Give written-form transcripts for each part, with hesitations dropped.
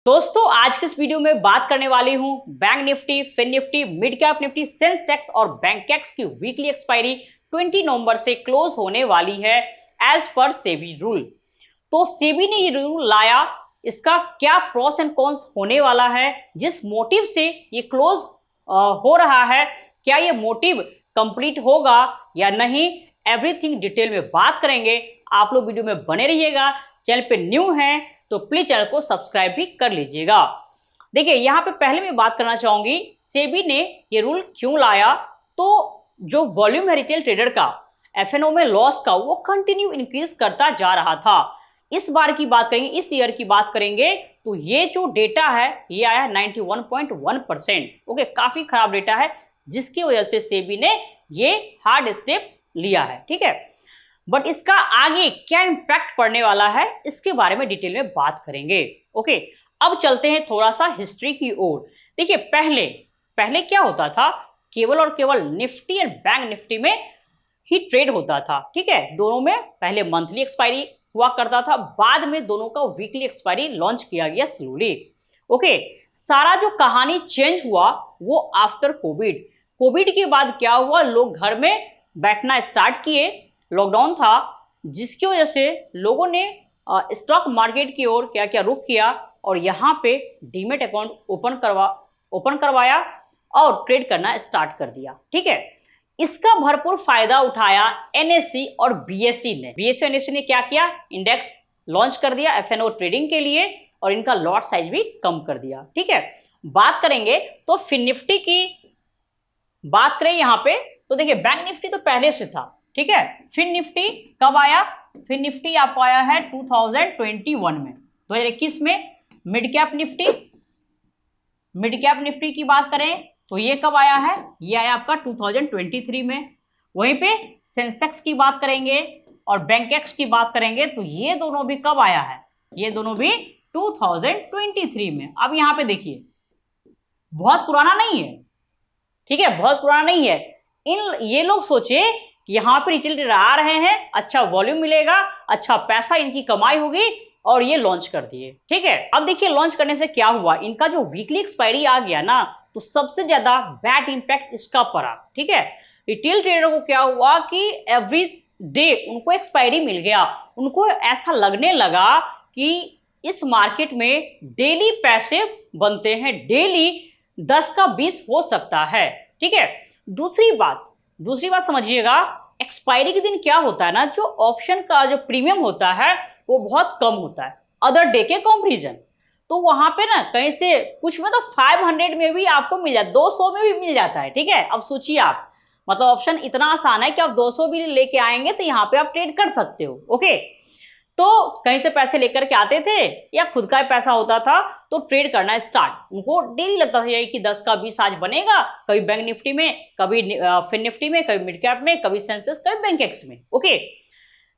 दोस्तों आज के इस वीडियो में बात करने वाली हूं bank nifty, fin nifty, mid cap nifty, Sensex और बैंकेक्स की वीकली एक्सपायरी 20 नवंबर से क्लोज होने वाली है एज पर सेबी रूल। तो सेबी ने ये रूल लाया, इसका क्या प्रोस एंड कॉन्स होने वाला है, जिस मोटिव से ये क्लोज हो रहा है, क्या ये मोटिव कंप्लीट होगा या नहीं, एवरीथिंग डिटेल में बात करेंगे। आप लोग वीडियो में बने रहिएगा। चैनल पे न्यू हैं तो प्लीज चैनल को सब्सक्राइब भी कर लीजिएगा। देखिए यहाँ पे पहले मैं बात करना चाहूंगी सेबी ने ये रूल क्यों लाया। तो जो वॉल्यूम है रिटेल ट्रेडर का एफएनओ में लॉस का, वो कंटिन्यू इंक्रीज करता जा रहा था। इस बार की बात करेंगे, इस ईयर की बात करेंगे तो ये जो डेटा है ये आया 91.1%। ओके, काफी खराब डेटा है, जिसकी वजह से सेबी ने ये हार्ड स्टेप लिया है। ठीक है, बट इसका आगे क्या इंपैक्ट पड़ने वाला है इसके बारे में डिटेल में बात करेंगे। ओके, अब चलते हैं थोड़ा सा हिस्ट्री की ओर। देखिए पहले क्या होता था, केवल और केवल निफ्टी और बैंक निफ्टी में ही ट्रेड होता था। ठीक है, दोनों में पहले मंथली एक्सपायरी हुआ करता था, बाद में दोनों का वीकली एक्सपायरी लॉन्च किया गया स्लोली। ओके, सारा जो कहानी चेंज हुआ वो आफ्टर कोविड के बाद क्या हुआ, लोग घर में बैठना स्टार्ट किए, लॉकडाउन था, जिसकी वजह से लोगों ने स्टॉक मार्केट की ओर क्या क्या रुख किया और यहाँ पे डीमेट अकाउंट ओपन करवाया और ट्रेड करना स्टार्ट कर दिया। ठीक है, इसका भरपूर फायदा उठाया एनएससी और बीएसई ने। बीएसई और एनएससी ने क्या किया, इंडेक्स लॉन्च कर दिया एफएनओ ट्रेडिंग के लिए और इनका लॉट साइज भी कम कर दिया। ठीक है, बात करेंगे तो फिन निफ्टी की बात करें यहाँ पे तो देखिए बैंक निफ्टी तो पहले से था। ठीक है, फिन निफ्टी कब आया, फिन निफ्टी आपको आया है 2021 में, 2021 में। मिड कैप निफ्टी की बात करें तो ये कब आया है, ये आया आपका 2023 में। वहीं पे सेंसेक्स की बात करेंगे और बैंकेक्स की बात करेंगे तो ये दोनों भी कब आया है, ये दोनों भी 2023 में। अब यहाँ पे देखिए बहुत पुराना नहीं है। ठीक है, बहुत पुराना नहीं है। ये लोग सोचे यहाँ पे रिटेल ट्रेडर आ रहे हैं, अच्छा वॉल्यूम मिलेगा, अच्छा पैसा इनकी कमाई होगी और ये लॉन्च कर दिए। ठीक है, अब देखिए लॉन्च करने से क्या हुआ, इनका जो वीकली एक्सपायरी आ गया ना, तो सबसे ज्यादा बैड इंपैक्ट इसका पड़ा। ठीक है, रिटेल ट्रेडर को क्या हुआ कि एवरी डे उनको एक्सपायरी मिल गया, उनको ऐसा लगने लगा कि इस मार्केट में डेली पैसे बनते हैं, डेली 10 का 20 हो सकता है। ठीक है, दूसरी बात समझिएगा, एक्सपायरी के दिन क्या होता है ना, जो ऑप्शन का जो प्रीमियम होता है वो बहुत कम होता है अदर डे के कंपैरिजन। तो वहां पे ना कहीं से कुछ में तो 500 में भी आपको मिल जाता है, 200 में भी मिल जाता है। ठीक है, अब सोचिए आप, मतलब ऑप्शन इतना आसान है कि आप 200 भी लेके आएंगे तो यहाँ पे आप ट्रेड कर सकते हो। ओके, तो कहीं से पैसे लेकर के आते थे या खुद का पैसा होता था तो ट्रेड करना स्टार्ट, उनको डेली लगता था यही कि 10 का 20 आज बनेगा, कभी बैंक निफ्टी में, कभी फिन निफ्टी में, कभी मिड कैप में, कभी सेंसेक्स, कभी बैंकेक्स में। ओके,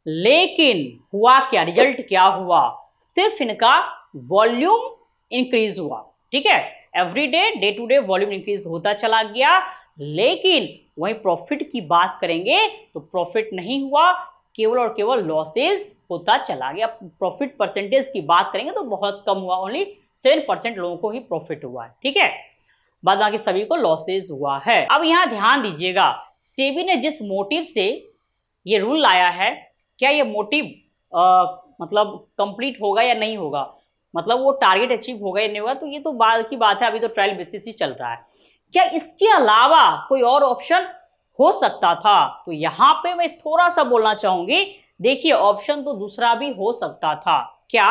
लेकिन हुआ क्या, रिजल्ट क्या हुआ, सिर्फ इनका वॉल्यूम इंक्रीज हुआ। ठीक है, every day to day volume increase होता चला गया, लेकिन वहीं प्रॉफिट की बात करेंगे तो प्रॉफिट नहीं हुआ, केवल और केवल लॉसेज होता चला गया। प्रॉफिट परसेंटेज की बात करेंगे तो बहुत कम हुआ, ओनली 7% लोगों को ही प्रॉफिट हुआ है। ठीक है, बाद बाकी सभी को लॉसेज हुआ है। अब यहाँ ध्यान दीजिएगा, सेबी ने जिस मोटिव से ये रूल लाया है, क्या ये मोटिव मतलब कंप्लीट होगा या नहीं होगा, मतलब वो टारगेट अचीव होगा या नहीं होगा, तो ये तो बाद की बात है, अभी तो ट्रायल बेसिस ही चल रहा है। क्या इसके अलावा कोई और ऑप्शन हो सकता था, तो यहाँ पे मैं थोड़ा सा बोलना चाहूंगी। देखिए ऑप्शन तो दूसरा भी हो सकता था, क्या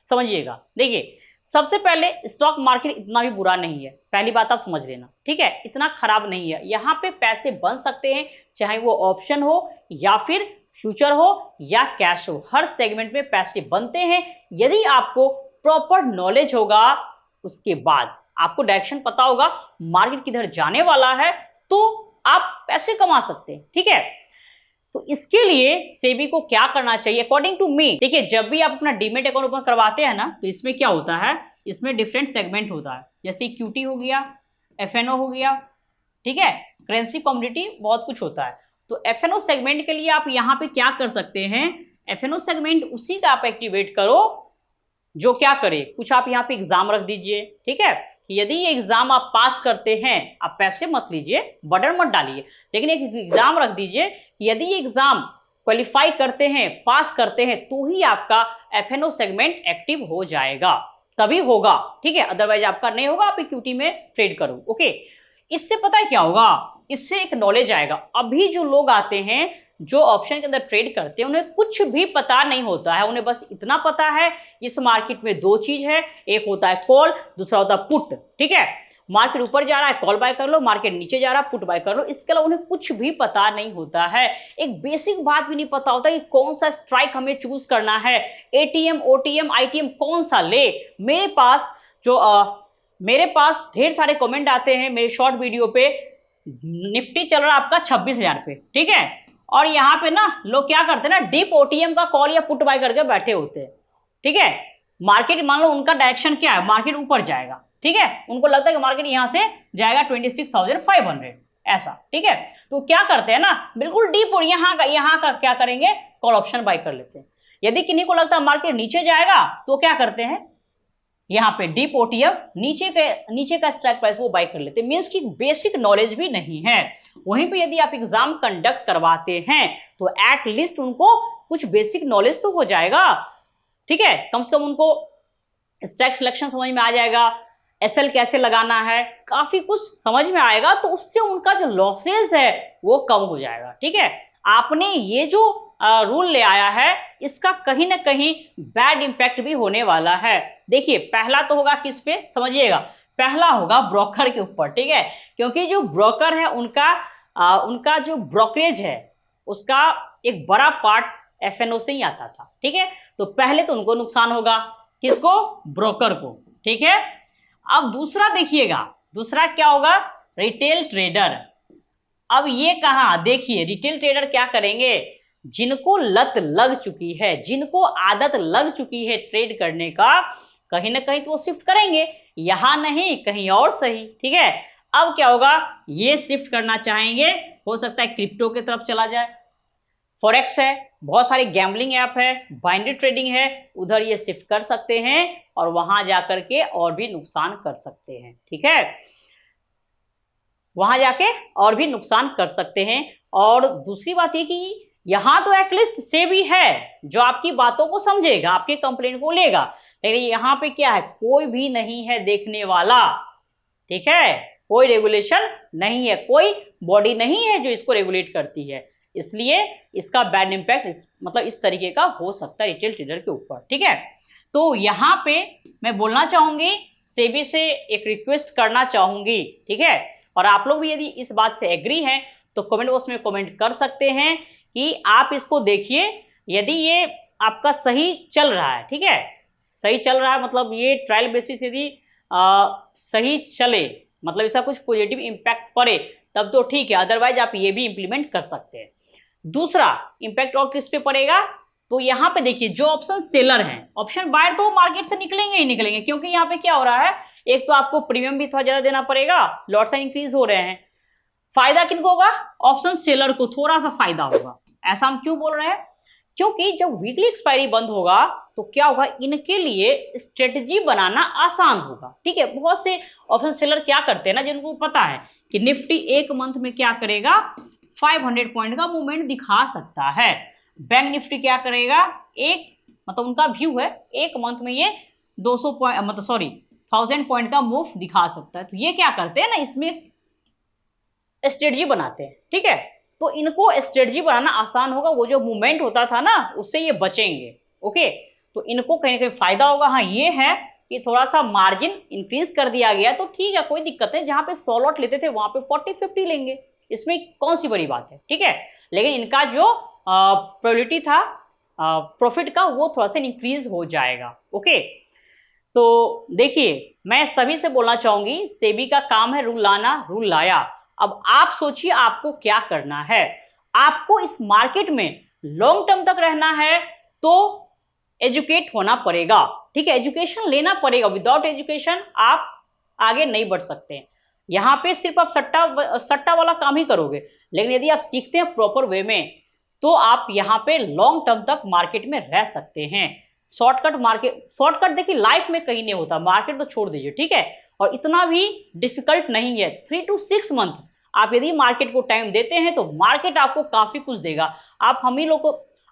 समझिएगा। देखिए सबसे पहले स्टॉक मार्केट इतना भी बुरा नहीं है, पहली बात आप समझ लेना। ठीक है, इतना खराब नहीं है, यहाँ पे पैसे बन सकते हैं, चाहे वो ऑप्शन हो या फिर फ्यूचर हो या कैश हो, हर सेगमेंट में पैसे बनते हैं यदि आपको प्रॉपर नॉलेज होगा, उसके बाद आपको डायरेक्शन पता होगा मार्केट किधर जाने वाला है, तो आप पैसे कमा सकते हैं। ठीक है, तो इसके लिए सेबी को क्या करना चाहिए अकॉर्डिंग टू मी। देखिए जब भी आप अपना डीमेट अकाउंट ओपन करवाते हैं ना, तो इसमें क्या होता है, इसमें डिफरेंट सेगमेंट होता है, जैसे इक्विटी हो गया, एफएनओ हो गया, ठीक है, करेंसी कमोडिटी, बहुत कुछ होता है। तो एफएनओ सेगमेंट के लिए आप यहाँ पे क्या कर सकते हैं, एफएनओ सेगमेंट उसी का आप एक्टिवेट करो जो क्या करे, कुछ आप यहाँ पे एग्जाम रख दीजिए, ठीक है। यदि ये एग्जाम आप पास करते हैं, आप पैसे मत लीजिए, बर्डन मत डालिए, लेकिन एक एग्जाम रख दीजिए, यदि ये एग्जाम क्वालिफाई करते हैं, पास करते हैं, तो ही आपका एफएनओ सेगमेंट एक्टिव हो जाएगा, तभी होगा, ठीक है। अदरवाइज आपका नहीं होगा, आप इक्विटी में ट्रेड करो, ओके। इससे पता है क्या होगा, इससे एक नॉलेज आएगा। अभी जो लोग आते हैं, जो ऑप्शन के अंदर ट्रेड करते हैं, उन्हें कुछ भी पता नहीं होता है, उन्हें बस इतना पता है इस मार्केट में दो चीज है, एक होता है कॉल, दूसरा होता है पुट, ठीक है। मार्केट ऊपर जा रहा है कॉल बाय कर लो, मार्केट नीचे जा रहा है पुट बाय कर लो, इसके अलावा उन्हें कुछ भी पता नहीं होता है। एक बेसिक बात भी नहीं पता होता कि कौन सा स्ट्राइक हमें चूज करना है, एटीएम, ओटीएम, आईटीएम कौन सा ले। मेरे पास ढेर सारे कमेंट आते हैं मेरे शॉर्ट वीडियो पे, निफ्टी चल रहा है आपका 26,000 पे, ठीक है, और यहाँ पे ना लोग क्या करते हैं ना, डीप ओटीएम का कॉल या पुट बाय करके बैठे होते हैं, ठीक है। मार्केट मान लो उनका डायरेक्शन क्या है, मार्केट ऊपर जाएगा, ठीक है, उनको लगता है कि मार्केट यहाँ से जाएगा 26,500 ऐसा, ठीक है। तो क्या करते हैं ना, बिल्कुल डीप और यहाँ का क्या करेंगे, कॉल ऑप्शन बाय कर लेते हैं। यदि किन्हीं को लगता है मार्केट नीचे जाएगा, तो क्या करते हैं, यहाँ पे डीप ओटीएम नीचे का स्ट्राइक प्राइस वो बाय कर लेते हैं। मीन्स की बेसिक नॉलेज भी नहीं है। वहीं पे यदि आप एग्जाम कंडक्ट करवाते हैं, तो एट लीस्ट उनको कुछ बेसिक नॉलेज तो हो जाएगा, ठीक है। कम से कम उनको स्ट्राइक सिलेक्शन समझ में आ जाएगा, एसएल कैसे लगाना है, काफी कुछ समझ में आएगा, तो उससे उनका जो लॉसेज है वो कम हो जाएगा, ठीक है। आपने ये जो रूल ले आया है, इसका कहीं ना कहीं बैड इंपैक्ट भी होने वाला है। देखिए, पहला तो होगा किस पे, समझिएगा, पहला होगा ब्रोकर के ऊपर, ठीक है, क्योंकि जो ब्रोकर है उनका जो ब्रोकरेज है, उसका एक बड़ा पार्ट एफएनओ से ही आता था, ठीक है। तो पहले तो उनको नुकसान होगा, किसको, ब्रोकर को, ठीक है। अब दूसरा देखिएगा, दूसरा क्या होगा, रिटेल ट्रेडर। अब ये कहाँ, देखिए रिटेल ट्रेडर क्या करेंगे, जिनको लत लग चुकी है, जिनको आदत लग चुकी है ट्रेड करने का, कहीं ना कहीं तो वो शिफ्ट करेंगे, यहाँ नहीं कहीं और सही, ठीक है। अब क्या होगा, ये शिफ्ट करना चाहेंगे, हो सकता है क्रिप्टो की तरफ चला जाए, फॉरेक्स है, बहुत सारे गैम्बलिंग ऐप है, बाइनरी ट्रेडिंग है, उधर ये शिफ्ट कर सकते हैं और वहां जाकर के और भी नुकसान कर सकते हैं, ठीक है, वहां जाके और भी नुकसान कर सकते हैं। और दूसरी बात ये कि यहाँ तो एटलीस्ट सेबी है जो आपकी बातों को समझेगा, आपके कंप्लेंट को लेगा, लेकिन यहाँ पे क्या है, कोई भी नहीं है देखने वाला, ठीक है, कोई रेगुलेशन नहीं है, कोई बॉडी नहीं है जो इसको रेगुलेट करती है, इसलिए इसका बैड इम्पैक्ट मतलब इस तरीके का हो सकता है रिटेल ट्रेडर के ऊपर, ठीक है। तो यहाँ पे मैं बोलना चाहूंगी, सेबी से एक रिक्वेस्ट करना चाहूंगी, ठीक है, और आप लोग भी यदि इस बात से एग्री हैं तो कमेंट बॉक्स में कमेंट कर सकते हैं कि आप इसको देखिए, यदि ये आपका सही चल रहा है, ठीक है, सही चल रहा है, मतलब ये ट्रायल बेसिस यदि सही चले, मतलब इसका कुछ पॉजिटिव इम्पैक्ट पड़े, तब तो ठीक है, अदरवाइज आप ये भी इम्प्लीमेंट कर सकते हैं। दूसरा इम्पैक्ट और किस पे पड़ेगा, तो यहाँ पे देखिए, जो ऑप्शन सेलर हैं, ऑप्शन बायर तो मार्केट से निकलेंगे ही निकलेंगे, क्योंकि यहाँ पे क्या हो रहा है, एक तो आपको प्रीमियम भी थोड़ा ज्यादा देना पड़ेगा, लॉट साइज इंक्रीज हो रहे हैं, फायदा किनको होगा, ऑप्शन सेलर को थोड़ा सा फायदा होगा। ऐसा हम क्यों बोल रहे हैं, क्योंकि जब वीकली एक्सपायरी बंद होगा तो क्या होगा, इनके लिए स्ट्रेटजी बनाना आसान होगा, ठीक है। बहुत से ऑप्शन सेलर क्या करते हैं ना, जिनको पता है कि निफ्टी एक मंथ में क्या करेगा, 500 पॉइंट का मूवमेंट दिखा सकता है, बैंक निफ्टी क्या करेगा, मतलब उनका व्यू है एक मंथ में ये 200 पॉइंट, मतलब सॉरी 1000 पॉइंट का मूव दिखा सकता है। तो ये क्या करते हैं ना, इसमें स्ट्रेटजी बनाते हैं, ठीक है। तो इनको स्ट्रेटजी बनाना आसान होगा, वो जो मूवमेंट होता था ना उससे ये बचेंगे, ओके। तो इनको कहीं ना कहीं फायदा होगा। हाँ ये है कि थोड़ा सा मार्जिन इंक्रीज कर दिया गया तो ठीक है, कोई दिक्कत नहीं, जहाँ पे 100 लॉट लेते थे वहां पे 40-50 लेंगे, इसमें कौन सी बड़ी बात है, ठीक है। लेकिन इनका जो प्रोबेबिलिटी था प्रॉफिट का, वो थोड़ा सा इंक्रीज हो जाएगा, ओके। तो देखिए, मैं सभी से बोलना चाहूंगी, सेबी का काम है रूल लाना, रूल लाया। अब आप सोचिए आपको क्या करना है, आपको इस मार्केट में लॉन्ग टर्म तक रहना है तो एजुकेट होना पड़ेगा, ठीक है, एजुकेशन लेना पड़ेगा। विदाउट एजुकेशन आप आगे नहीं बढ़ सकते। यहाँ पे सिर्फ आप सट्टा वाला काम ही करोगे, लेकिन यदि आप सीखते हैं प्रॉपर वे में तो आप यहाँ पे लॉन्ग टर्म तक मार्केट में रह सकते हैं। शॉर्टकट देखिए लाइफ में कहीं नहीं होता, मार्केट तो छोड़ दीजिए, ठीक है। और इतना भी डिफिकल्ट नहीं है। 3 to 6 मंथ आप यदि मार्केट को टाइम देते हैं तो मार्केट आपको काफी कुछ देगा।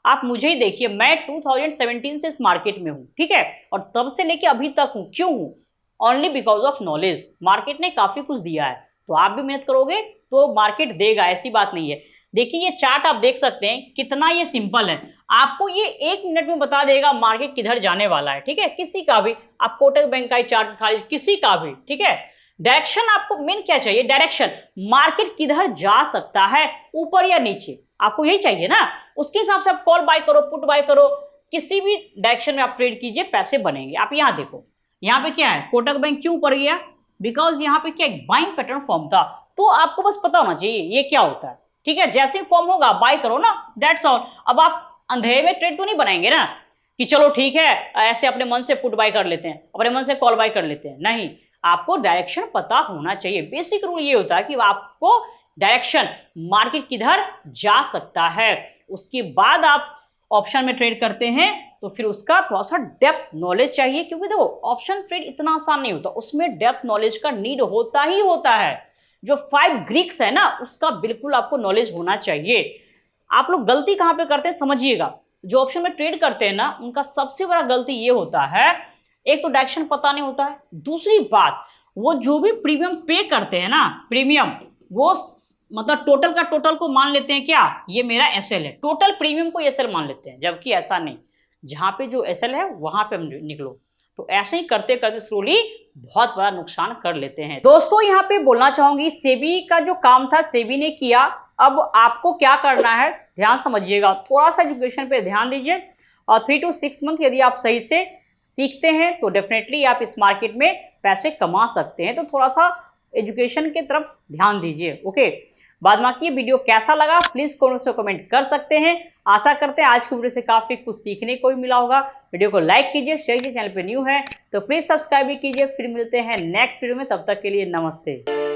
आप मुझे ही देखिए, मैं 2017 से इस मार्केट में हूँ, ठीक है, और तब से लेके अभी तक हूँ। क्यों हूँ? Only because of knowledge. Market ने काफी कुछ दिया है, तो आप भी मेहनत करोगे तो मार्केट देगा, ऐसी बात नहीं है। देखिए ये चार्ट आप देख सकते हैं, कितना ये सिंपल है। आपको ये 1 मिनट में बता देगा मार्केट किधर जाने वाला है, ठीक है। किसी का भी, आप कोटक बैंक का चार्ट दिखा लीजिए, किसी का भी, ठीक है। डायरेक्शन आपको मेन क्या चाहिए? डायरेक्शन, मार्केट किधर जा सकता है, ऊपर या नीचे, आपको यही चाहिए ना। उसके हिसाब से आप कॉल बाय करो, पुट बाय करो, किसी भी डायरेक्शन में आप ट्रेड कीजिए, पैसे बनेंगे। आप यहाँ देखो, यहाँ पे क्या है, कोटक बैंक क्यों ऊपर गया? बिकॉज यहाँ पे क्या, एक बाइंग पैटर्न फॉर्म था। तो आपको बस पता होना चाहिए ये क्या होता है, ठीक है। जैसे फॉर्म होगा बाय करो ना, दैट्स ऑल। अब आप अंधेरे में ट्रेड तो नहीं बनाएंगे ना कि चलो ठीक है ऐसे अपने मन से पुट बाय कर लेते हैं, अपने मन से कॉल बाय कर लेते हैं, नहीं। आपको डायरेक्शन पता होना चाहिए। बेसिक रूल ये होता है कि आपको डायरेक्शन, मार्केट किधर जा सकता है, उसके बाद आप ऑप्शन में ट्रेड करते हैं तो फिर उसका थोड़ा सा डेप्थ नॉलेज चाहिए। क्योंकि देखो ऑप्शन ट्रेड इतना आसान नहीं होता, उसमें डेप्थ नॉलेज का नीड होता ही होता है। जो 5 ग्रीक्स है ना, उसका बिल्कुल आपको नॉलेज होना चाहिए। आप लोग गलती कहाँ पे करते हैं समझिएगा, जो ऑप्शन में ट्रेड करते हैं ना, उनका सबसे बड़ा गलती ये होता है, एक तो डायरेक्शन पता नहीं होता है, दूसरी बात वो जो भी प्रीमियम पे करते हैं ना, प्रीमियम वो मतलब टोटल का टोटल को मान लेते हैं क्या, ये मेरा एसएल है, टोटल प्रीमियम को एसएल मान लेते हैं, जबकि ऐसा नहीं। जहाँ पे जो एसएल है वहां पे हम निकलो। तो ऐसे ही करते करते स्लोली बहुत बड़ा नुकसान कर लेते हैं। दोस्तों यहाँ पे बोलना चाहूंगी, सेबी का जो काम था सेबी ने किया। अब आपको क्या करना है ध्यान समझिएगा, थोड़ा सा एजुकेशन पे ध्यान दीजिए। और 3 to 6 मंथ यदि आप सही से सीखते हैं तो डेफिनेटली आप इस मार्केट में पैसे कमा सकते हैं। तो थोड़ा सा एजुकेशन की तरफ ध्यान दीजिए, ओके। बाद बाकी वीडियो कैसा लगा प्लीज़ कमेंट कर सकते हैं। आशा करते हैं आज की वीडियो से काफ़ी कुछ सीखने को भी मिला होगा। वीडियो को लाइक कीजिए, शेयर कीजिए, चैनल पे न्यू है तो प्लीज़ सब्सक्राइब भी कीजिए। फिर मिलते हैं नेक्स्ट वीडियो में, तब तक के लिए नमस्ते।